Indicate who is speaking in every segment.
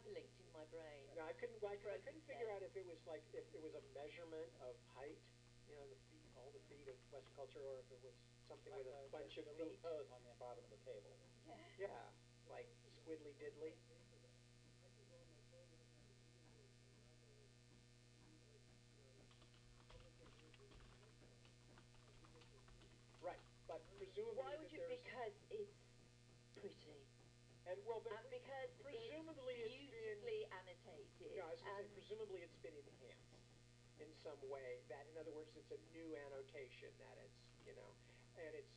Speaker 1: hyperlinked in my brain.
Speaker 2: No, I couldn't figure out if it was like, if it was a measurement of height, you know, the feet, all the feet of Western culture, or if it was something
Speaker 3: like
Speaker 2: with a bunch of
Speaker 3: the little
Speaker 2: feet.
Speaker 3: toes on the bottom of the table.
Speaker 2: Yeah, like squiddly diddly. Right, but presumably
Speaker 1: Why would you? Because it's pretty.
Speaker 2: And well, but
Speaker 1: because
Speaker 2: presumably
Speaker 1: it's beautifully annotated.
Speaker 2: No, I was going to say presumably it's been enhanced in some way. That, in other words, it's a new annotation. That it's, you know, and it's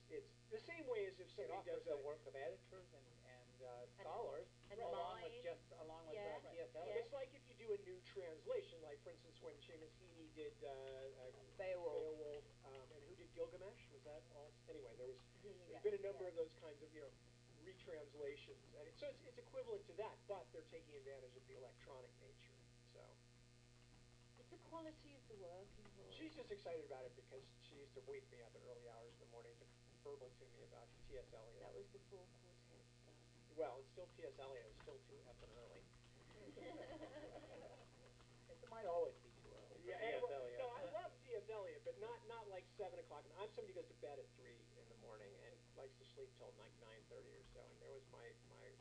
Speaker 2: the same way as if somebody does
Speaker 3: the work of editors and scholars,
Speaker 1: and
Speaker 3: along with TSL.
Speaker 1: Yeah.
Speaker 2: It's like if you do a new translation, like for instance when Seamus Heaney did
Speaker 1: Beowulf,
Speaker 2: and who did Gilgamesh? Was that all? Anyway, there's been a number of those kinds of, you know, retranslations, and so it's equivalent to that, but they're taking advantage of the electronic nature. So
Speaker 1: it's the quality of the work involved.
Speaker 2: She's just excited about it because she used to wake me up at early hours in the morning to verbal to me about T.S. Eliot.
Speaker 1: That was before quartet stuff.
Speaker 2: Well, it's still T.S. Eliot. It's still too effing early.
Speaker 3: It might always be too early.
Speaker 2: Yeah, no, I love T.S. Eliot, but not like 7 o'clock. I'm somebody who goes to bed at 3 in the morning and likes to sleep till like 9:30 or so. And there was my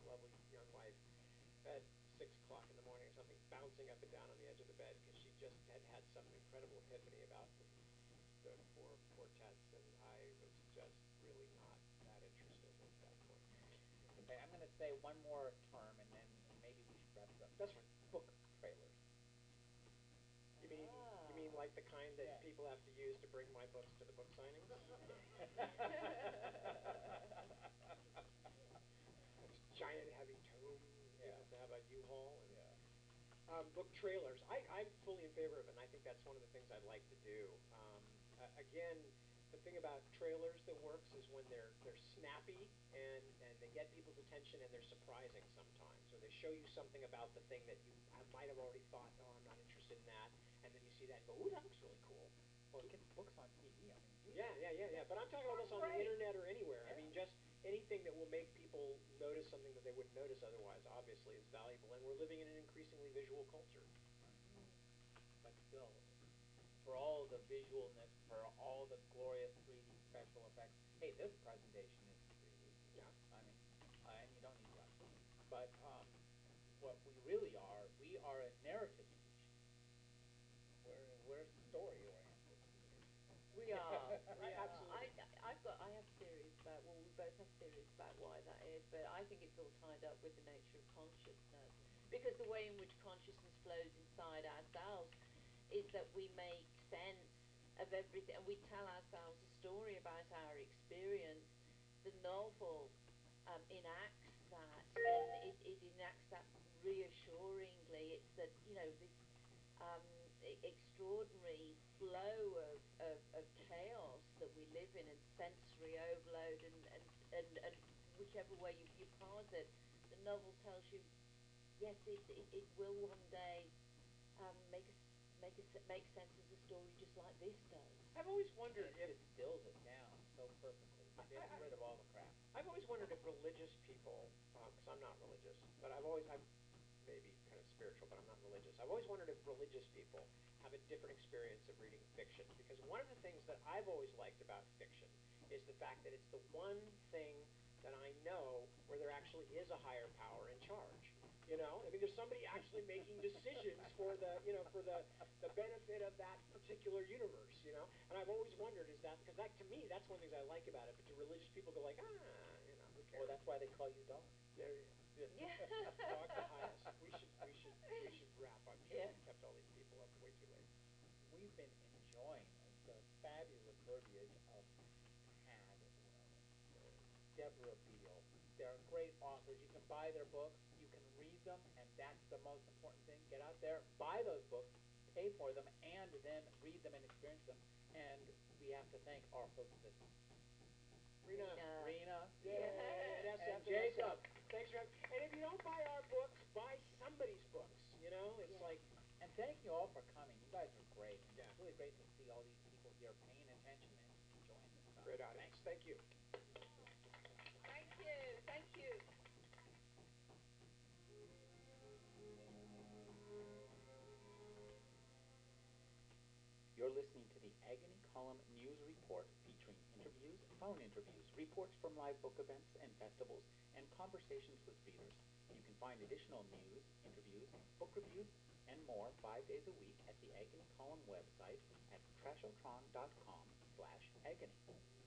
Speaker 2: lovely young wife at 6 o'clock in the morning or something, bouncing up and down on the edge of the bed because she just had some incredible epiphany about the 4 quartets, and I was just really not that interested at that point.
Speaker 3: Okay, I'm going to say one more term, and then maybe we should wrap it up.
Speaker 2: That's fine.
Speaker 3: Book trailers.
Speaker 2: You mean like the kind that people have to use to bring my books to the book signings? Giant heavy tome. You have to have a U-Haul. And, book trailers. I'm fully in favor of it, and I think that's one of the things I'd like to do. Again, the thing about trailers that works is when they're snappy and they get people's attention and they're surprising sometimes, or they show you something about the thing that you might have already thought, oh, I'm not interested in that, and then you see that and go, ooh, that looks really cool.
Speaker 3: Well, it gets books on TV. I mean,
Speaker 2: yeah. But I'm talking about this on the internet or anywhere. I mean, just anything that will make people notice something that they wouldn't notice otherwise, obviously, is valuable. And we're living in an increasingly visual culture.
Speaker 3: But still, for all the visualness, for all the glorious 3D special effects, hey, this presentation is 3D.
Speaker 2: Yeah.
Speaker 3: I mean, and you don't need glasses. But what we really are, we are a narrative species. We're story-oriented.
Speaker 1: We are.
Speaker 2: Absolutely.
Speaker 1: I have theories about, well, we both have theories about why that is, but I think it's all tied up with the nature of consciousness. Because the way in which consciousness flows inside ourselves is that we make sense of everything, and we tell ourselves a story about our experience. The novel enacts that, and it enacts that reassuringly. It's that, you know, this extraordinary flow of chaos that we live in, and sensory overload, and whichever way you parse it, the novel tells you, yes, it will one day make sense as a story just like this does.
Speaker 2: I've always wondered if
Speaker 3: it distills it down so perfectly. It gets rid of all the crap.
Speaker 2: I've always wondered if religious people, because I'm not religious, but I'm maybe kind of spiritual, but I'm not religious. I've always wondered if religious people have a different experience of reading fiction, because one of the things that I've always liked about fiction is the fact that it's the one thing that I know where there actually is a higher power in charge. You know, I mean, there's somebody actually making decisions for the, you know, for the benefit of that particular universe. You know, and I've always wondered, is that because that, to me, that's one of the things I like about it. But to religious people go like, you know, who cares?
Speaker 3: Well, that's why they call you dog.
Speaker 2: There you go.
Speaker 1: Yeah.
Speaker 2: Dr. Hyas. We should wrap. I'm sure we kept all these people up way too late.
Speaker 3: We've been enjoying the fabulous verbiage of Tad, Deborah Beale. They're great authors. You can buy their books. You can read them, and that's the most important thing. Get out there, buy those books, pay for them, and then read them and experience them. And we have to thank our hostess, Rena.
Speaker 2: And
Speaker 3: Jacob.
Speaker 2: Thanks for having me. And if you don't buy our books, buy somebody's books. You know, it's like.
Speaker 3: And thank you all for coming. You guys are great. And
Speaker 2: it's
Speaker 3: really great to see all these people here paying attention and enjoying this stuff.
Speaker 2: Great audience. Thank you.
Speaker 1: Thank you. Thank you.
Speaker 4: listening to the Agony Column News Report featuring interviews, phone interviews, reports from live book events and festivals, and conversations with readers. You can find additional news, interviews, book reviews, and more 5 days a week at the Agony Column website at trashotron.com/agony.